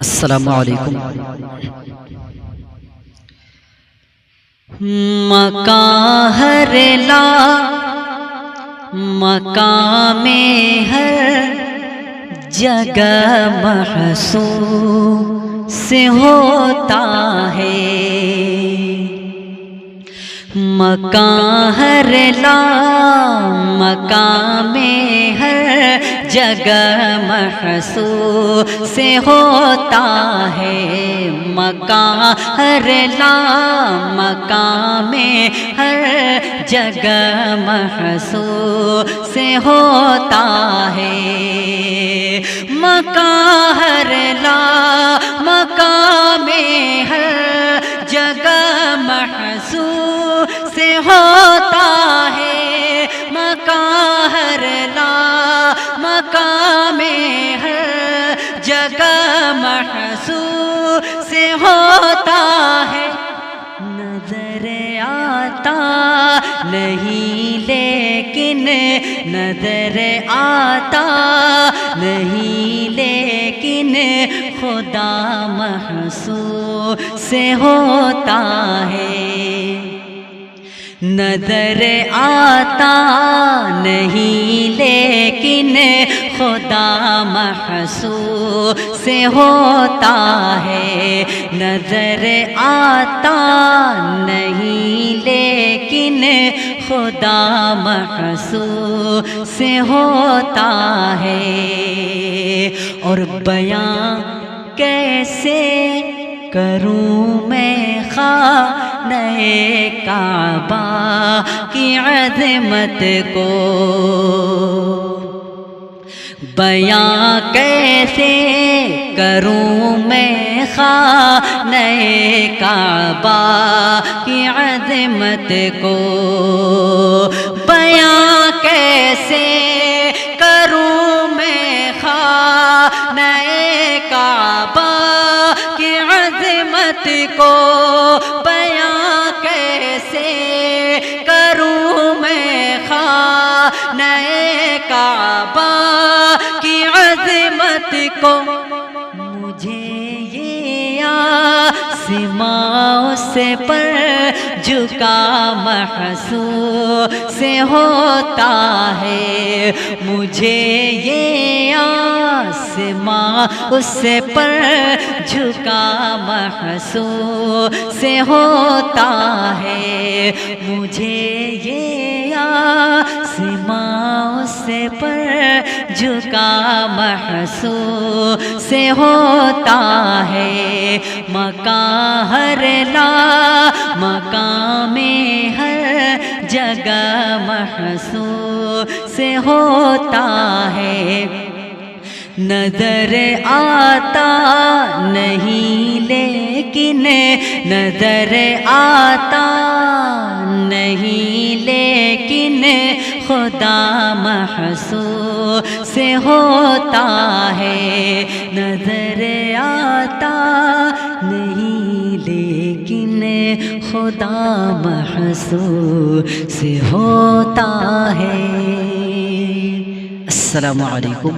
السلام علیکم۔ مکان ہر لا مقام ہر جگہ محسوس ہوتا ہے، مکان ہر لا مقام ہر جگہ محسوس ہوتا ہے، مکان ہر لا مقام ہر جگہ محسوس ہوتا ہے، مکان ہر لا مقام ہر جگہ محسوس ہوتا ہے، مکان ہر لا مقام ہر جگہ محسوس ہوتا ہے، نظر آتا نہیں لیکن نظر آتا نہیں لیکن خدا محسوس ہوتا ہے، نظر آتا نہیں لیکن خدا محسوس ہوتا ہے، نظر آتا نہیں لیکن خدا محسوس ہوتا ہے، اور بیان کیسے کروں میں خانہ کعبہ کی عظمت کو، بیان کیسے کروں میں خانہ کعبہ کی عظمت کو، بیان کیسے کروں میں خانہ کعبہ کی عظمت کو، بیان کیسے کروں میں خانہ کعبہ کی عظمت کو، مجھے یہ آسمان سے پر جھکا محسوس ہوتا ہے، مجھے یہ آسمان اس پر جھکا محسوس ہوتا ہے، مجھے یہ آسمان اس پر جھکا محسوس ہوتا ہے، مکان ہر لا مقام ہر جگہ محسوس ہوتا ہے، نظر آتا نہیں لیکن نظر آتا نہیں لیکن خدا محسوس ہوتا ہے، نظر آتا نہیں لیکن خدا محسوس ہوتا ہے۔ السلام علیکم۔